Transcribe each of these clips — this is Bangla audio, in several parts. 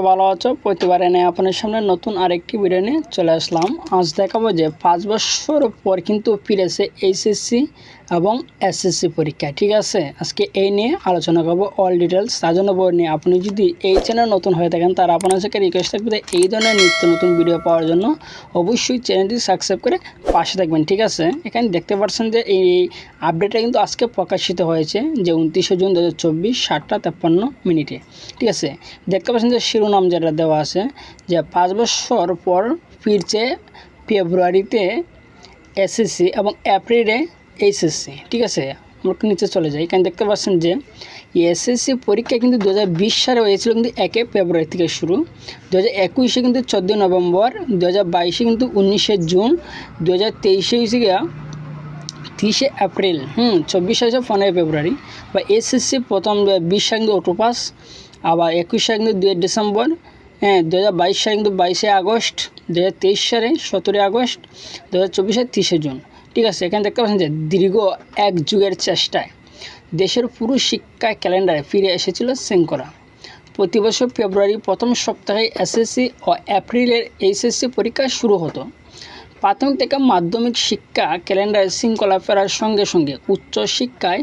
ভালো আছো? প্রতিবারে নেই আপনার সামনে নতুন আরেকটি ভিডিও নিয়ে চলে আসলাম। আজ দেখাবো যে 5 বছর পর কিন্তু ফিরেছে এইচএসসি এবং এসএসসি পরীক্ষা। ঠিক আছে, আজকে এই নিয়ে আলোচনা করবো অল ডিটেলস। তার জন্য নিয়ে আপনি যদি এই চ্যানেল নতুন হয়ে থাকেন তার আপনার সাথে রিকোয়েস্ট থাকবে যে এই ধরনের নিত্য নতুন ভিডিও পাওয়ার জন্য অবশ্যই চ্যানেলটি সাবস্ক্রাইব করে পাশে থাকবেন। ঠিক আছে, এখানে দেখতে পাচ্ছেন যে এই আপডেটটা কিন্তু আজকে প্রকাশিত হয়েছে যে 29শে জুন 2024 7টা 53 মিনিটে। ঠিক আছে, দেখতে পাচ্ছেন যে শিরোনাম যেটা দেওয়া আছে যে 5 বছর পর ফিরছে ফেব্রুয়ারিতে এসএসসি এবং এপ্রিলে এইচএসসি। ঠিক আছে, আমরা নিচে চলে যাই। এখানে দেখতে পাচ্ছেন যে এসএসসি পরীক্ষা কিন্তু 2020 সালে হয়েছিল কিন্তু 1 ফেব্রুয়ারি থেকে শুরু, 2021-এ কিন্তু 14 নভেম্বর, 2022-এ কিন্তু 19শে জুন, 2023-এ হয়েছে গিয়া 30শে এপ্রিল, 24 সালে 15 ফেব্রুয়ারি। বা এসএসসি প্রথম 20 সালে কিন্তু অটোপাস, আবার 21 সালে কিন্তু 2 ডিসেম্বর, 2022 সালে কিন্তু 22শে আগস্ট, 2023 সালে 17 আগস্ট, 2024 সালে 30শে জুন। ঠিক আছে, এখানে দেখতে পাচ্ছেন যে দীর্ঘ এক যুগের চেষ্টায় দেশের পুরো শিক্ষা ক্যালেন্ডারে ফিরে এসেছিল শৃঙ্খলা। প্রতি বছর ফেব্রুয়ারি প্রথম সপ্তাহে এসএসসি ও এপ্রিলের এইচএসসি পরীক্ষা শুরু হতো। প্রাথমিক থেকে মাধ্যমিক শিক্ষা ক্যালেন্ডারে শৃঙ্খলা ফেরার সঙ্গে সঙ্গে উচ্চ শিক্ষায়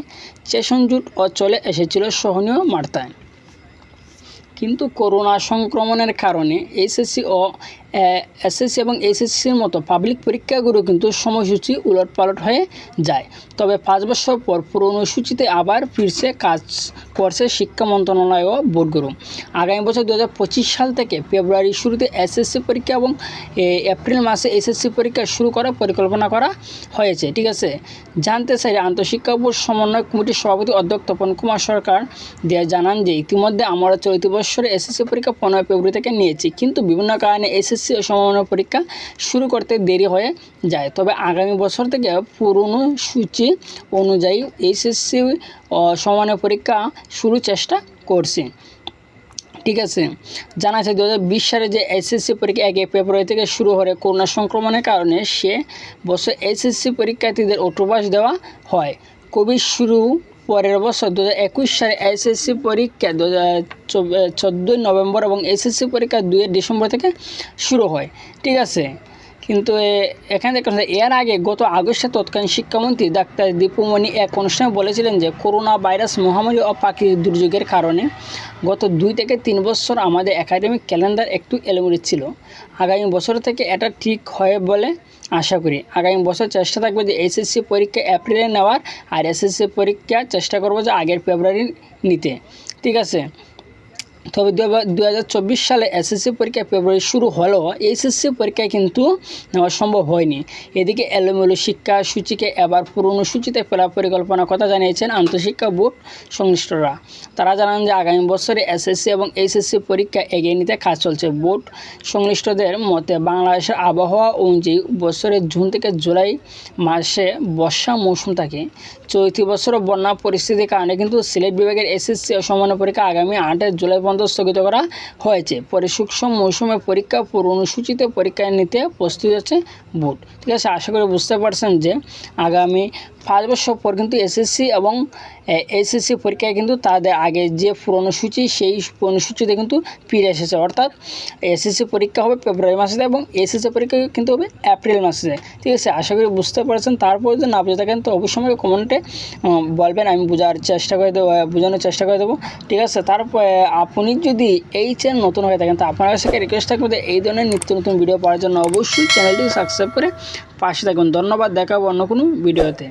সেশন জুট ও চলে এসেছিল সহনীয় মাত্রায়। কিন্তু করোনা সংক্রমণের কারণে এইচএসসি ও এসএসসি এবং এইচএসসির মতো পাবলিক পরীক্ষাগুলো কিন্তু সময়সূচি উলটপালট হয়ে যায়। তবে 5 বছর পর পুরনো সূচিতে আবার ফিরছে কাজ করছে শিক্ষা মন্ত্রণালয় ও বোর্ডগুলো। আগামী বছর 2025 সাল থেকে ফেব্রুয়ারি শুরুতে এসএসসি পরীক্ষা এবং এপ্রিল মাসে এইচএসসি পরীক্ষা শুরু করার পরিকল্পনা করা হয়েছে। ঠিক আছে, জানতে চাইলে আন্তঃশিক্ষা বোর্ড সমন্বয় কমিটির সভাপতি অধ্যক্ষ তপন কুমার সরকার জানান যে ইতিমধ্যে আমরা চলতি বছরে এসএসসি পরীক্ষা 15 ফেব্রুয়ারি থেকে নিয়েছি, কিন্তু বিভিন্ন কারণে এসএসসি ও সমমান্য পরীক্ষা শুরু করতে দেরি হয়ে যায়। তবে আগামী বছর থেকে পুরনো সূচি অনুযায়ী এইচএসসি ও সমমান্য পরীক্ষা শুরু চেষ্টা করছি। ঠিক আছে, জানা যায় 2020 সালে যে এসএসসি পরীক্ষা 1 ফেব্রুয়ারি থেকে শুরু হলে করোনা সংক্রমণের কারণে সে বছর এসএসসি পরীক্ষার্থীদের অটোপাস দেওয়া হয়। কোভিড শুরু পরের বছর 2021 সালে এসএসসি পরীক্ষা 14 নভেম্বর এবং এসএসসি পরীক্ষা 2 ডিসেম্বর থেকে শুরু হয়। ঠিক আছে, কিন্তু এখানে দেখা যায় এর আগে গত আগস্টে তৎকালীন শিক্ষামন্ত্রী ডাক্তার দীপুমণি এক অনুষ্ঠানে বলেছিলেন যে করোনা ভাইরাস মহামারী ও প্রাকৃতিক দুর্যোগের কারণে গত 2 থেকে 3 বছর আমাদের একাডেমিক ক্যালেন্ডার একটু এলোমেলো ছিল। আগামী বছর থেকে এটা ঠিক হয় বলে আশা করি। আগামী বছর চেষ্টা থাকবে যে এইচএসসি পরীক্ষা এপ্রিলে নেওয়ার, আর এসএসসি পরীক্ষা চেষ্টা করবো যে আগের ফেব্রুয়ারি নিতে। ঠিক আছে, তবে 2024 সালে এসএসসি পরীক্ষা ফেব্রুয়ারি শুরু হলেও এইচএসসি পরীক্ষায় কিন্তু নেওয়া সম্ভব হয়নি। এদিকে এলোমেলো শিক্ষা সূচিকে এবার পুরনো সূচিতে ফেরার পরিকল্পনার কথা জানিয়েছেন আন্তঃশিক্ষা বোর্ড সংশ্লিষ্টরা। তারা জানান যে আগামী বছরে এসএসসি এবং এইচএসসি পরীক্ষা এগিয়ে নিতে কাজ চলছে। বোর্ড সংশ্লিষ্টদের মতে বাংলাদেশের আবহাওয়া অনুযায়ী বছরের জুন থেকে জুলাই মাসে বর্ষা মৌসুম থাকে। চলতি বছরও বন্যা পরিস্থিতির কারণে কিন্তু সিলেট বিভাগের এসএসসি ও সমমান্য পরীক্ষা আগামী 8 জুলাই পর্যন্ত স্থগিত করা হয়েছে। পরে শুষ্ক মৌসুমে পরীক্ষা পুরনুসূচিতে পরীক্ষা নিতে প্রস্তুত হচ্ছে বোর্ড। ঠিক আছে, আশা করি বুঝতে পারছেন যে আগামী 5 বছর পর কিন্তু এসএসসি এবং এইচএসসি পরীক্ষায় কিন্তু তাদের আগে যে পুরনো সূচি সেই পুরনো সূচিতে কিন্তু ফিরে এসেছে। অর্থাৎ এসএসসি পরীক্ষা হবে ফেব্রুয়ারি মাসে এবং এইচএসসি পরীক্ষা কিন্তু হবে এপ্রিল মাসে। ঠিক আছে, আশা করি বুঝতে পারছেন। তারপর যদি না বুঝে থাকেন তো অবশ্যই আমাকে কমেন্টে বলবেন, আমি বোঝানোর চেষ্টা করে দেবো। ঠিক আছে, তারপর আপনি যদি এই চ্যানেল নতুন হয়ে থাকেন তো আপনার কাছে রিকোয়েস্ট থাকবে যে এই ধরনের নিত্য নতুন ভিডিও পাওয়ার জন্য অবশ্যই চ্যানেলটি সাবস্ক্রাইব করে পাশে থাকুন। ধন্যবাদ, দেখাবো অন্য কোনো ভিডিওতে।